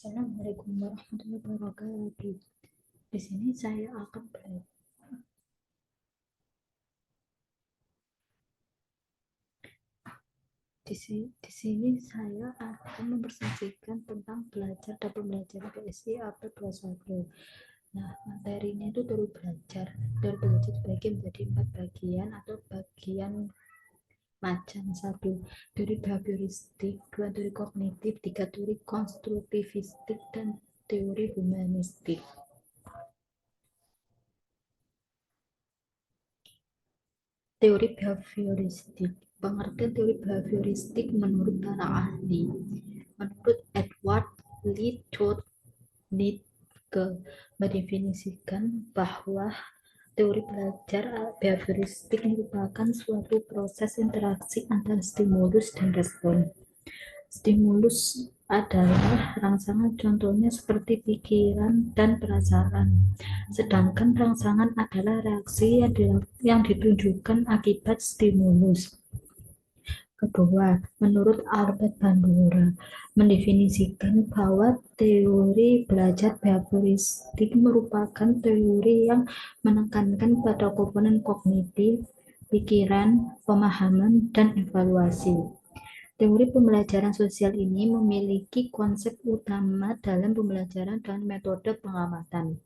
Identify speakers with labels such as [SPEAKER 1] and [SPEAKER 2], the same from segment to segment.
[SPEAKER 1] Assalamualaikum warahmatullahi wabarakatuh. Di sini saya akan belajar. Di sini saya akan mempresentasikan tentang belajar dan pembelajaran PSI abad 21. Nah, materinya itu teori belajar. Teori belajar dibagi menjadi 4 bagian atau bagian macam. 1. Teori behavioristik, 2. Teori kognitif, 3. Teori konstruktivistik, dan teori humanistik. Teori behavioristik. Pengertian teori behavioristik menurut para ahli. Menurut Edward Lee Nitke mendefinisikan bahwa teori belajar behavioristik merupakan suatu proses interaksi antara stimulus dan respon. Stimulus adalah rangsangan, contohnya seperti pikiran dan perasaan. Sedangkan rangsangan adalah reaksi yang ditunjukkan akibat stimulus. Kedua, menurut Albert Bandura, mendefinisikan bahwa teori belajar behavioristik merupakan teori yang menekankan pada komponen kognitif, pikiran, pemahaman, dan evaluasi. Teori pembelajaran sosial ini memiliki konsep utama dalam pembelajaran dan metode pengamatan.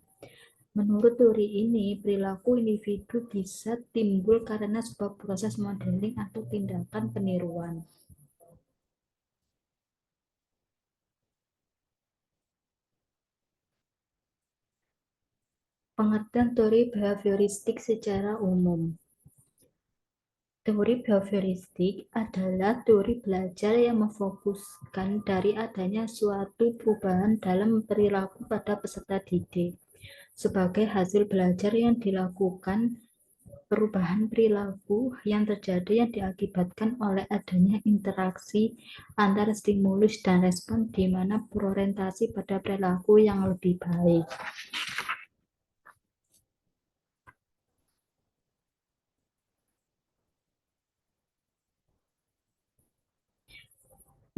[SPEAKER 1] Menurut teori ini, perilaku individu bisa timbul karena sebuah proses modeling atau tindakan peniruan. Pengertian teori behavioristik secara umum. Teori behavioristik adalah teori belajar yang memfokuskan dari adanya suatu perubahan dalam perilaku pada peserta didik. Sebagai hasil belajar yang dilakukan, perubahan perilaku yang terjadi yang diakibatkan oleh adanya interaksi antara stimulus dan respon di mana berorientasi pada perilaku yang lebih baik.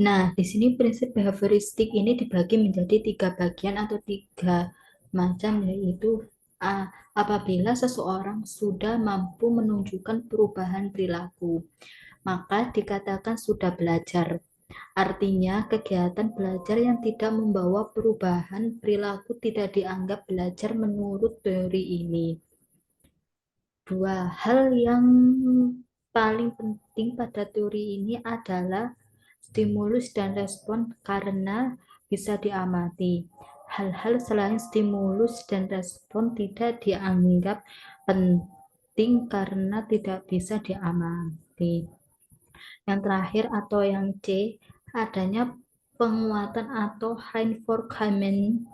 [SPEAKER 1] Nah, di sini prinsip behavioristik ini dibagi menjadi 3 bagian atau 3 macam, yaitu apabila seseorang sudah mampu menunjukkan perubahan perilaku, maka dikatakan sudah belajar. Artinya, kegiatan belajar yang tidak membawa perubahan perilaku tidak dianggap belajar menurut teori ini. 2. Hal yang paling penting pada teori ini adalah stimulus dan respon karena bisa diamati. Hal-hal selain stimulus dan respon tidak dianggap penting karena tidak bisa diamati. Yang terakhir atau yang C, adanya penguatan atau reinforcement,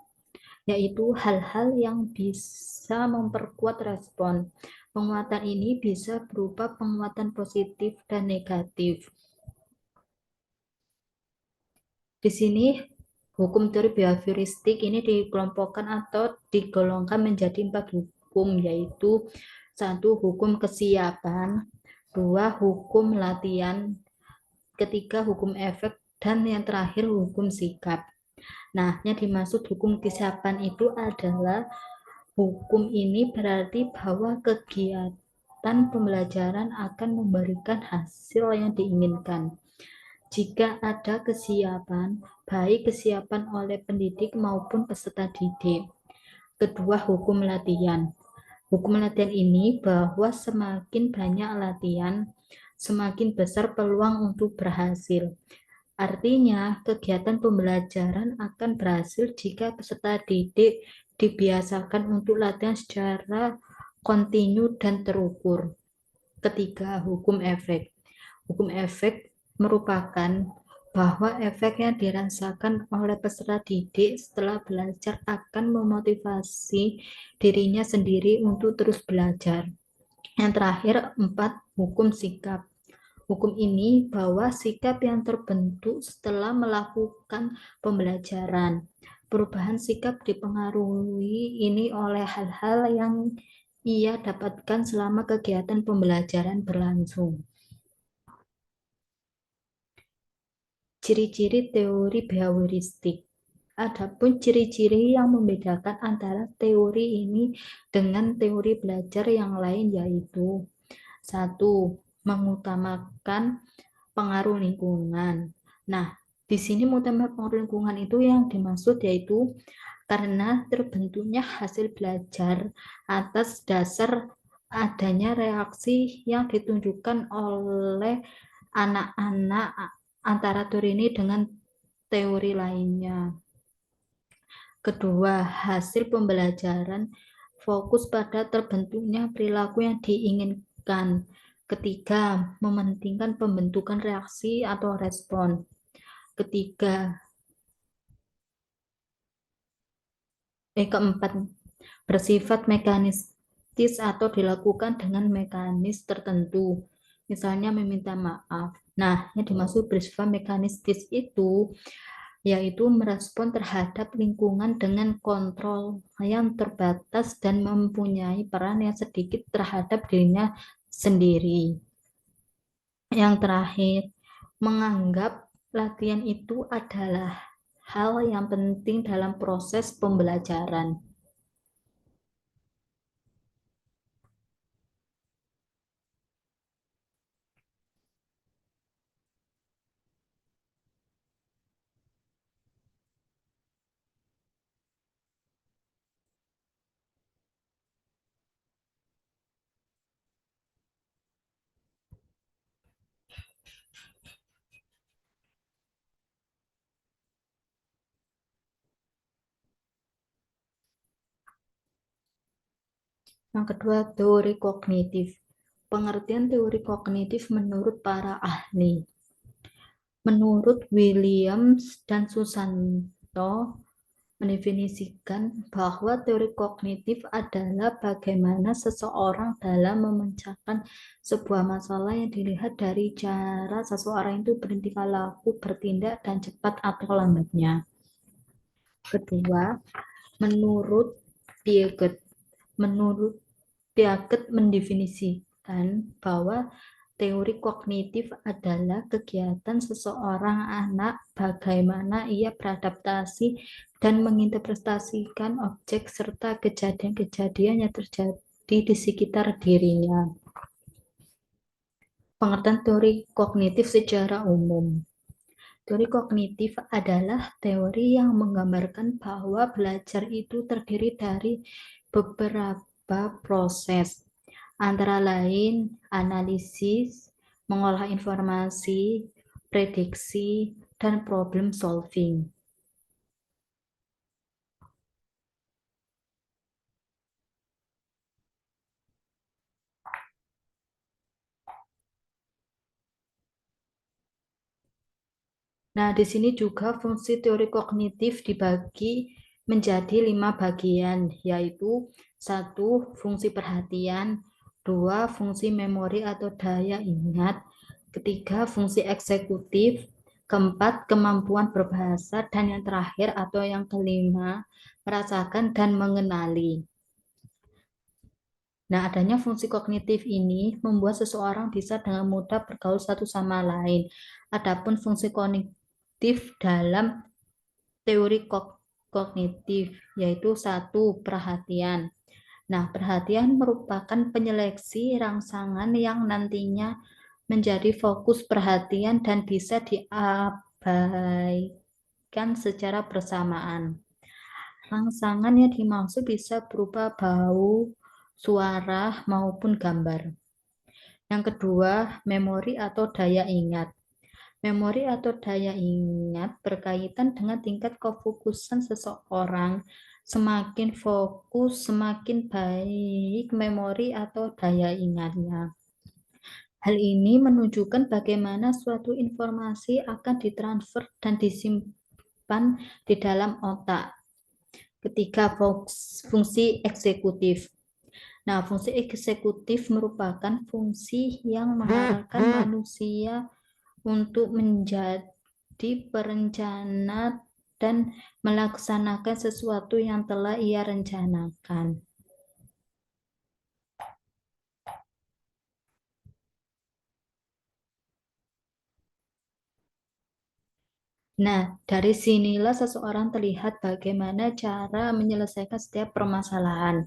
[SPEAKER 1] yaitu hal-hal yang bisa memperkuat respon. Penguatan ini bisa berupa penguatan positif dan negatif. Di sini hukum teori behavioristik ini dikelompokkan atau digolongkan menjadi 4 hukum, yaitu 1. Hukum kesiapan, 2. Hukum latihan, ketiga hukum efek, dan yang terakhir hukum sikap. Nah, yang dimaksud hukum kesiapan itu adalah hukum ini berarti bahwa kegiatan pembelajaran akan memberikan hasil yang diinginkan. Jika ada kesiapan, baik kesiapan oleh pendidik maupun peserta didik. Kedua, hukum latihan. Hukum latihan ini bahwa semakin banyak latihan, semakin besar peluang untuk berhasil. Artinya, kegiatan pembelajaran akan berhasil jika peserta didik dibiasakan untuk latihan secara kontinu dan terukur. Ketiga, hukum efek. Hukum efek merupakan bahwa efek yang dirasakan oleh peserta didik setelah belajar akan memotivasi dirinya sendiri untuk terus belajar. Yang terakhir, 4. Hukum sikap. Hukum ini bahwa sikap yang terbentuk setelah melakukan pembelajaran. Perubahan sikap dipengaruhi ini oleh hal-hal yang ia dapatkan selama kegiatan pembelajaran berlangsung. Ciri-ciri teori behavioristik. Adapun ciri-ciri yang membedakan antara teori ini dengan teori belajar yang lain yaitu satu, mengutamakan pengaruh lingkungan. Nah, di sini mengutamakan pengaruh lingkungan itu yang dimaksud yaitu karena terbentuknya hasil belajar atas dasar adanya reaksi yang ditunjukkan oleh anak-anak antara teori ini dengan teori lainnya. Kedua, hasil pembelajaran fokus pada terbentuknya perilaku yang diinginkan. Ketiga, mementingkan pembentukan reaksi atau respon. Ketiga, keempat, bersifat mekanistis atau dilakukan dengan mekanis tertentu. Misalnya meminta maaf. Nah, yang dimaksud bersifat mekanistis itu yaitu merespon terhadap lingkungan dengan kontrol yang terbatas dan mempunyai peran yang sedikit terhadap dirinya sendiri. Yang terakhir, menganggap latihan itu adalah hal yang penting dalam proses pembelajaran. Yang kedua, teori kognitif. Pengertian teori kognitif menurut para ahli. Menurut Williams dan Susanto, mendefinisikan bahwa teori kognitif adalah bagaimana seseorang dalam memecahkan sebuah masalah yang dilihat dari cara seseorang itu bertingkah laku, bertindak, dan cepat atau lambatnya. Kedua, menurut Piaget, menurut Piaget mendefinisikan bahwa teori kognitif adalah kegiatan seseorang anak bagaimana ia beradaptasi dan menginterpretasikan objek serta kejadian-kejadian yang terjadi di sekitar dirinya. Pengertian teori kognitif secara umum. Teori kognitif adalah teori yang menggambarkan bahwa belajar itu terdiri dari beberapa proses, antara lain analisis, mengolah informasi, prediksi, dan problem solving. Nah, di sini juga fungsi teori kognitif dibagi menjadi 5 bagian, yaitu satu, fungsi perhatian, dua, fungsi memori atau daya ingat, ketiga, fungsi eksekutif, keempat, kemampuan berbahasa, dan yang terakhir atau yang kelima, merasakan dan mengenali. Nah, adanya fungsi kognitif ini membuat seseorang bisa dengan mudah bergaul satu sama lain. Adapun fungsi kognitif dalam teori kognitif yaitu satu, perhatian. Nah, perhatian merupakan penyeleksi rangsangan yang nantinya menjadi fokus perhatian dan bisa diabaikan secara bersamaan. Rangsangan yang dimaksud bisa berupa bau, suara, maupun gambar. Yang kedua, memori atau daya ingat. Memori atau daya ingat berkaitan dengan tingkat kefokusan seseorang. Semakin fokus, semakin baik memori atau daya ingatnya. Hal ini menunjukkan bagaimana suatu informasi akan ditransfer dan disimpan di dalam otak. Ketiga, fungsi eksekutif. Nah, fungsi eksekutif merupakan fungsi yang mengarahkan manusia untuk menjadi perencana dan melaksanakan sesuatu yang telah ia rencanakan. Nah, dari sinilah seseorang terlihat bagaimana cara menyelesaikan setiap permasalahan.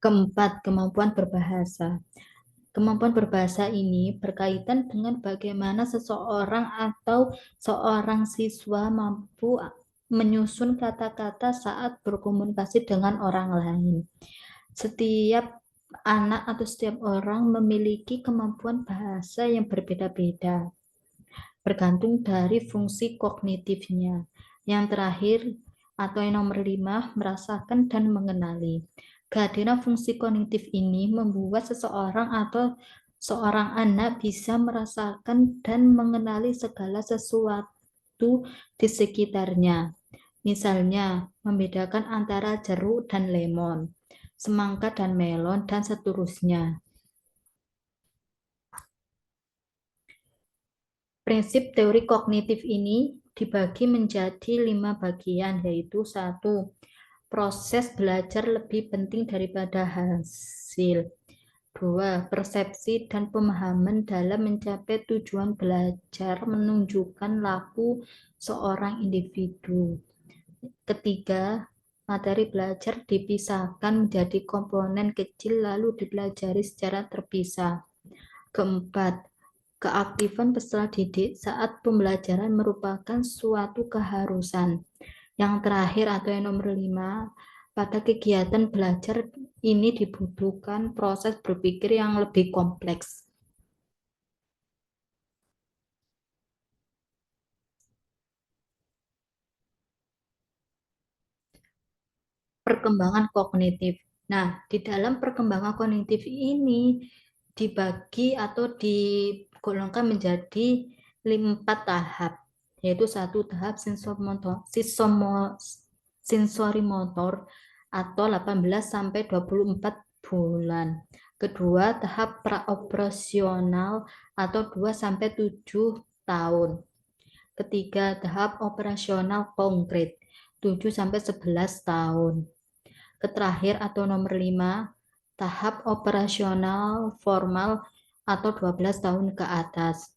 [SPEAKER 1] Keempat, kemampuan berbahasa. Kemampuan berbahasa ini berkaitan dengan bagaimana seseorang atau seorang siswa mampu menyusun kata-kata saat berkomunikasi dengan orang lain. Setiap anak atau setiap orang memiliki kemampuan bahasa yang berbeda-beda, bergantung dari fungsi kognitifnya. Yang terakhir, atau yang nomor 5, merasakan dan mengenali. Kehadiran fungsi kognitif ini membuat seseorang atau seorang anak bisa merasakan dan mengenali segala sesuatu di sekitarnya. Misalnya, membedakan antara jeruk dan lemon, semangka dan melon, dan seterusnya. Prinsip teori kognitif ini dibagi menjadi 5 bagian, yaitu 1. Proses belajar lebih penting daripada hasil. 2. Persepsi dan pemahaman dalam mencapai tujuan belajar menunjukkan laku seorang individu. Ketiga, materi belajar dipisahkan menjadi komponen kecil lalu dipelajari secara terpisah. Keempat, keaktifan peserta didik saat pembelajaran merupakan suatu keharusan. Yang terakhir atau yang nomor 5, pada kegiatan belajar ini dibutuhkan proses berpikir yang lebih kompleks. Perkembangan kognitif. Nah, di dalam perkembangan kognitif ini dibagi atau digolongkan menjadi 4 tahap, yaitu 1 tahap sensori motor atau 18 sampai 24 bulan. Kedua, tahap praoperasional atau 2 sampai 7 tahun. Ketiga, tahap operasional konkret 7 sampai 11 tahun. Terakhir atau nomor 5, tahap operasional formal atau 12 tahun ke atas.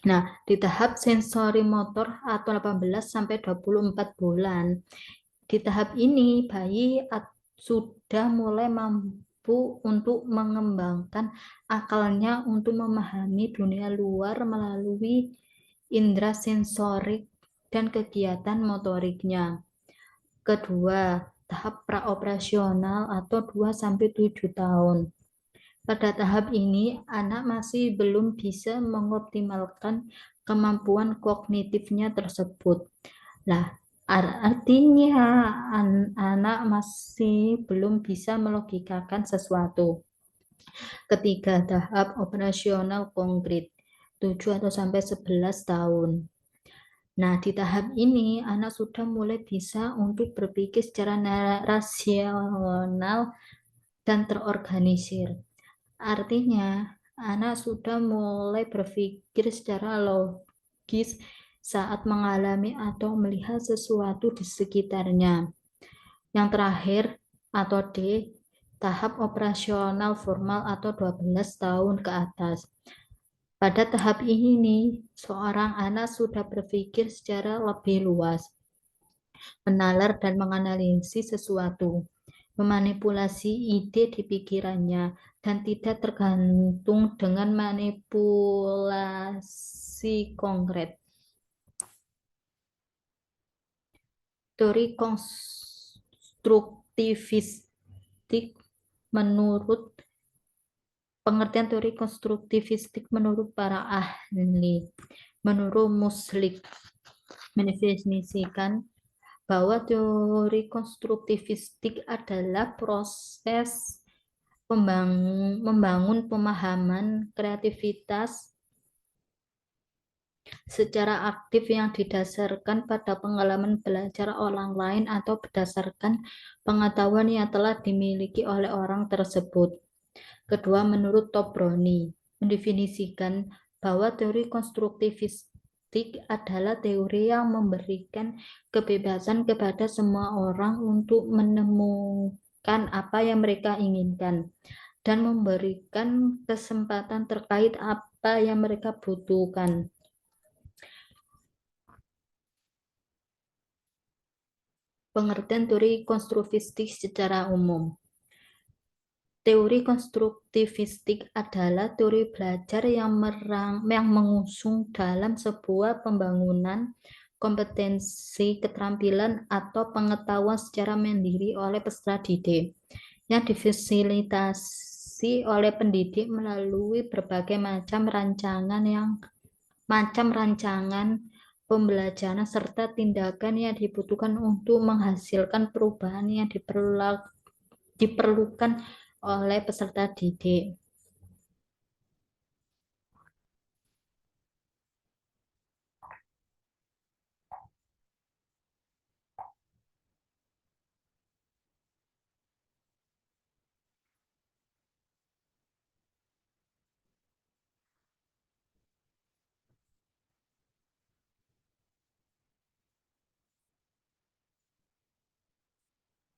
[SPEAKER 1] Nah, di tahap sensori motor atau 18 sampai 24 bulan, di tahap ini bayi sudah mulai mampu untuk mengembangkan akalnya untuk memahami dunia luar melalui indera sensorik dan kegiatan motoriknya. Kedua, tahap praoperasional atau 2-7 tahun. Pada tahap ini, anak masih belum bisa mengoptimalkan kemampuan kognitifnya tersebut. Nah, artinya anak masih belum bisa melogikakan sesuatu. Ketiga, tahap operasional konkret 7 atau sampai 11 tahun. Nah, di tahap ini anak sudah mulai bisa untuk berpikir secara rasional dan terorganisir. Artinya, anak sudah mulai berpikir secara logis saat mengalami atau melihat sesuatu di sekitarnya. Yang terakhir, atau D, tahap operasional formal atau 12 tahun ke atas. Pada tahap ini, seorang anak sudah berpikir secara lebih luas, menalar dan menganalisis sesuatu, memanipulasi ide di pikirannya, dan tidak tergantung dengan manipulasi konkret. Teori konstruktivistik menurut pengertian teori konstruktivistik menurut para ahli, menurut Muslik, mendefinisikan bahwa teori konstruktivistik adalah proses membangun pemahaman kreativitas secara aktif yang didasarkan pada pengalaman belajar orang lain atau berdasarkan pengetahuan yang telah dimiliki oleh orang tersebut. Kedua, menurut Tobroni, mendefinisikan bahwa teori konstruktivistik adalah teori yang memberikan kebebasan kepada semua orang untuk menemukan apa yang mereka inginkan dan memberikan kesempatan terkait apa yang mereka butuhkan. Pengertian teori konstruktivistik secara umum. Teori konstruktivistik adalah teori belajar yang mengusung dalam sebuah pembangunan kompetensi, keterampilan, atau pengetahuan secara mandiri oleh peserta didik, yang difasilitasi oleh pendidik melalui berbagai macam rancangan pembelajaran serta tindakan yang dibutuhkan untuk menghasilkan perubahan yang diperlukan oleh peserta didik.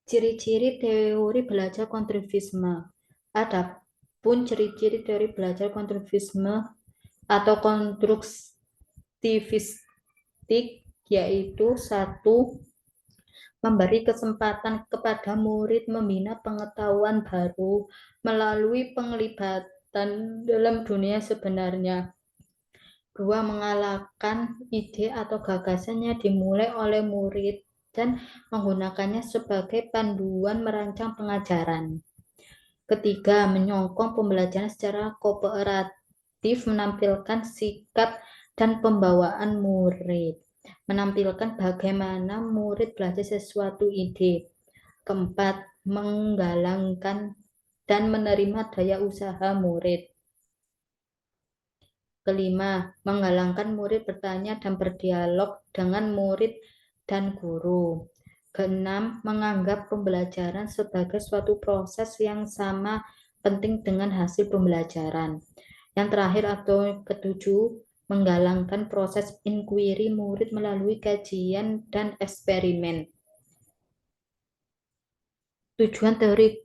[SPEAKER 1] Ciri-ciri teori belajar konstruktivisme. Adapun ciri-ciri teori belajar konstruktivisme atau konstruktivistik yaitu satu, memberi kesempatan kepada murid membina pengetahuan baru melalui penglibatan dalam dunia sebenarnya. Dua, mengalahkan ide atau gagasannya dimulai oleh murid dan menggunakannya sebagai panduan merancang pengajaran. Ketiga, menyokong pembelajaran secara kooperatif, menampilkan sikap dan pembawaan murid, menampilkan bagaimana murid belajar sesuatu ide. Keempat, menggalangkan dan menerima daya usaha murid. Kelima, menggalangkan murid bertanya dan berdialog dengan murid dan guru. Keenam, menganggap pembelajaran sebagai suatu proses yang sama penting dengan hasil pembelajaran. Yang terakhir atau ketujuh, menggalangkan proses inquiry murid melalui kajian dan eksperimen. Tujuan teori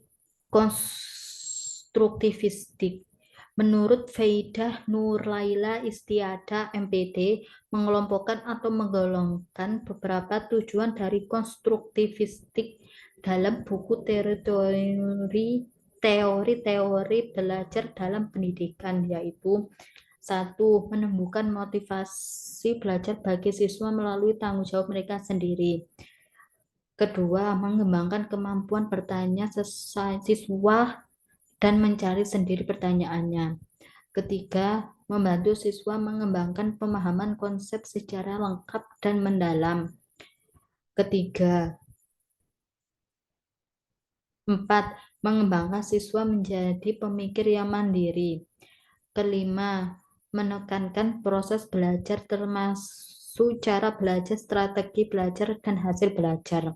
[SPEAKER 1] konstruktivistik. Menurut Faidah Nurlaila Istiada MPD, mengelompokkan atau menggolongkan beberapa tujuan dari konstruktivistik dalam buku teori-teori belajar dalam pendidikan, yaitu satu, menumbuhkan motivasi belajar bagi siswa melalui tanggung jawab mereka sendiri. Kedua, mengembangkan kemampuan bertanya siswa dan mencari sendiri pertanyaannya. Ketiga, membantu siswa mengembangkan pemahaman konsep secara lengkap dan mendalam. Empat, mengembangkan siswa menjadi pemikir yang mandiri. Kelima, menekankan proses belajar termasuk cara belajar, strategi belajar, dan hasil belajar.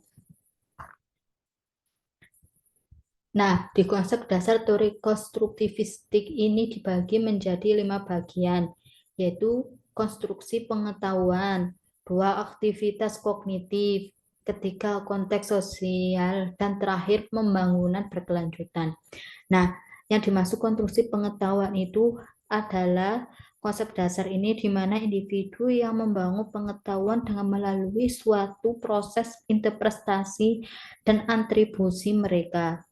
[SPEAKER 1] Nah, di konsep dasar teori konstruktivistik ini dibagi menjadi 5 bagian, yaitu konstruksi pengetahuan, 2 aktivitas kognitif, 3 konteks sosial, dan terakhir pembangunan berkelanjutan. Nah, yang dimaksud konstruksi pengetahuan itu adalah konsep dasar ini di mana individu yang membangun pengetahuan dengan melalui suatu proses interpretasi dan atribusi mereka.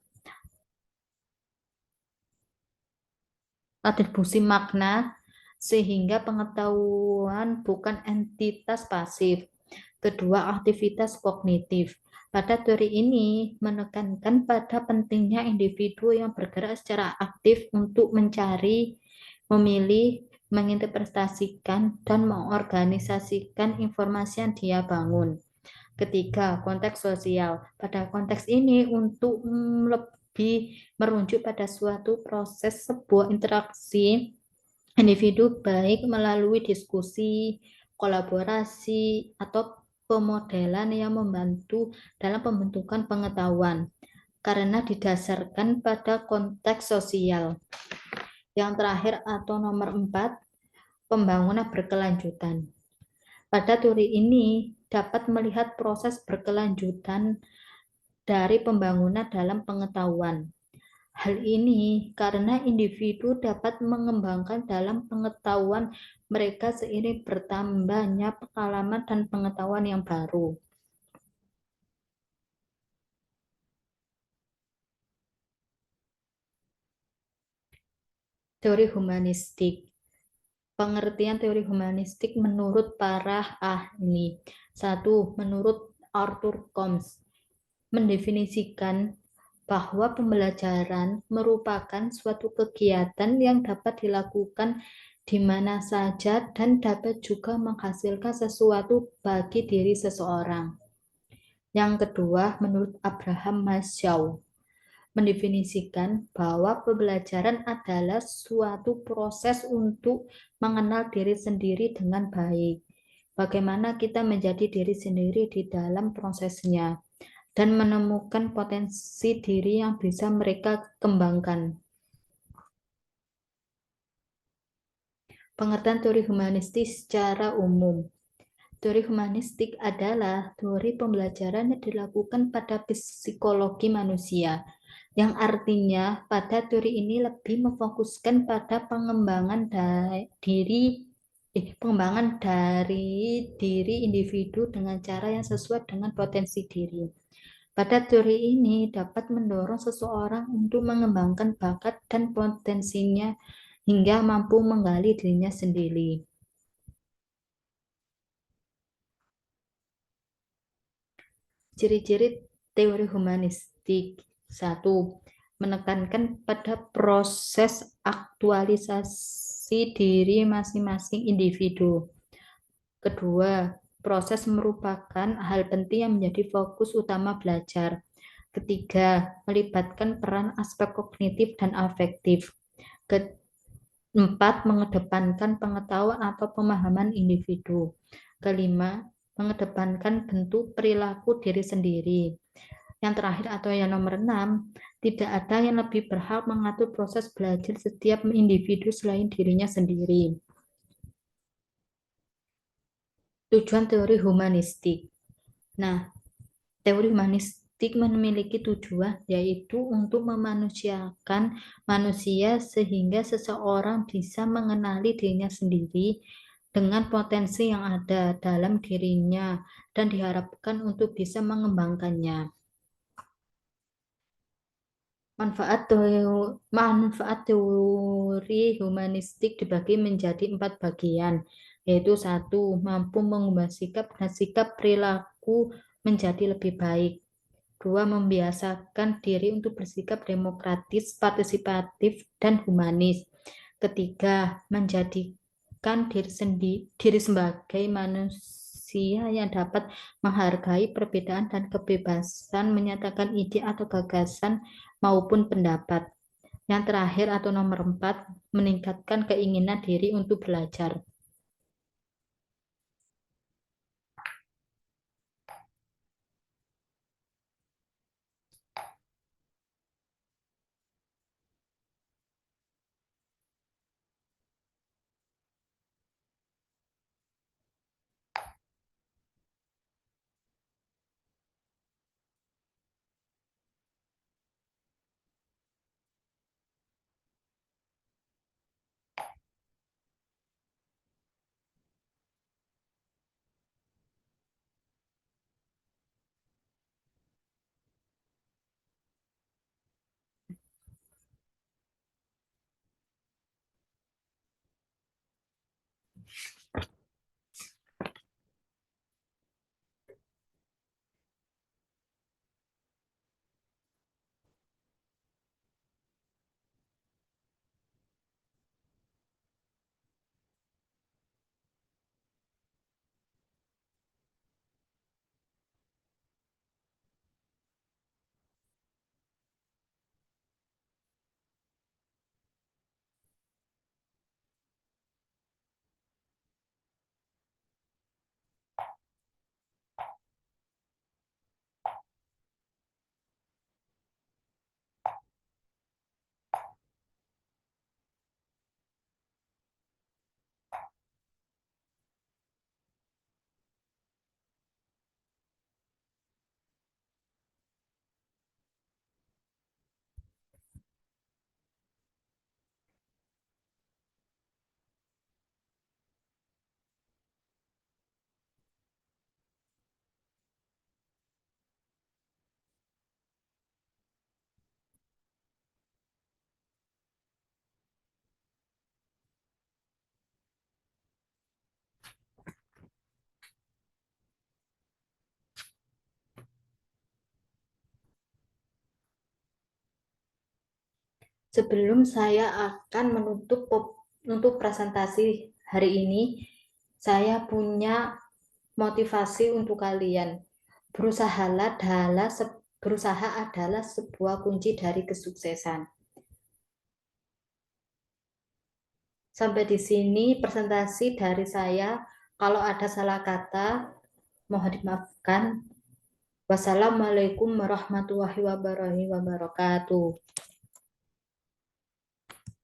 [SPEAKER 1] Atribusi makna, sehingga pengetahuan bukan entitas pasif. Kedua, aktivitas kognitif. Pada teori ini menekankan pada pentingnya individu yang bergerak secara aktif untuk mencari, memilih, menginterpretasikan, dan mengorganisasikan informasi yang dia bangun. Ketiga, konteks sosial. Pada konteks ini untuk lebih merujuk pada suatu proses sebuah interaksi individu baik melalui diskusi, kolaborasi, atau pemodelan yang membantu dalam pembentukan pengetahuan karena didasarkan pada konteks sosial. Yang terakhir atau nomor 4, pembangunan berkelanjutan. Pada teori ini dapat melihat proses berkelanjutan dari pembangunan dalam pengetahuan. Hal ini karena individu dapat mengembangkan dalam pengetahuan mereka seiring bertambahnya pengalaman dan pengetahuan yang baru. Teori humanistik. Pengertian teori humanistik menurut para ahli. Satu, menurut Arthur Combs, mendefinisikan bahwa pembelajaran merupakan suatu kegiatan yang dapat dilakukan di mana saja dan dapat juga menghasilkan sesuatu bagi diri seseorang. Yang kedua, menurut Abraham Maslow, mendefinisikan bahwa pembelajaran adalah suatu proses untuk mengenal diri sendiri dengan baik. Bagaimana kita menjadi diri sendiri di dalam prosesnya dan menemukan potensi diri yang bisa mereka kembangkan. Pengertian teori humanistik secara umum. Teori humanistik adalah teori pembelajaran yang dilakukan pada psikologi manusia, yang artinya pada teori ini lebih memfokuskan pada pengembangan dari diri individu dengan cara yang sesuai dengan potensi diri. Pada teori ini dapat mendorong seseorang untuk mengembangkan bakat dan potensinya hingga mampu menggali dirinya sendiri. Ciri-ciri teori humanistik. Satu, menekankan pada proses aktualisasi diri masing-masing individu. Kedua, proses merupakan hal penting yang menjadi fokus utama belajar. Ketiga, melibatkan peran aspek kognitif dan afektif. Keempat, mengedepankan pengetahuan atau pemahaman individu. Kelima, mengedepankan bentuk perilaku diri sendiri. Yang terakhir atau yang nomor 6, tidak ada yang lebih berhak mengatur proses belajar setiap individu selain dirinya sendiri. Tujuan teori humanistik. Nah, teori humanistik memiliki tujuan yaitu untuk memanusiakan manusia sehingga seseorang bisa mengenali dirinya sendiri dengan potensi yang ada dalam dirinya dan diharapkan untuk bisa mengembangkannya. Manfaat teori humanistik dibagi menjadi 4 bagian, yaitu satu, mampu mengubah sikap dan sikap perilaku menjadi lebih baik. Dua, membiasakan diri untuk bersikap demokratis, partisipatif, dan humanis. Ketiga, menjadikan diri sebagai manusia yang dapat menghargai perbedaan dan kebebasan menyatakan ide atau gagasan maupun pendapat. Yang terakhir atau nomor 4, meningkatkan keinginan diri untuk belajar. Sebelum saya akan menutup presentasi hari ini, saya punya motivasi untuk kalian. Berusaha adalah sebuah kunci dari kesuksesan. Sampai di sini presentasi dari saya. Kalau ada salah kata, mohon dimaafkan. Wassalamualaikum warahmatullahi wabarakatuh.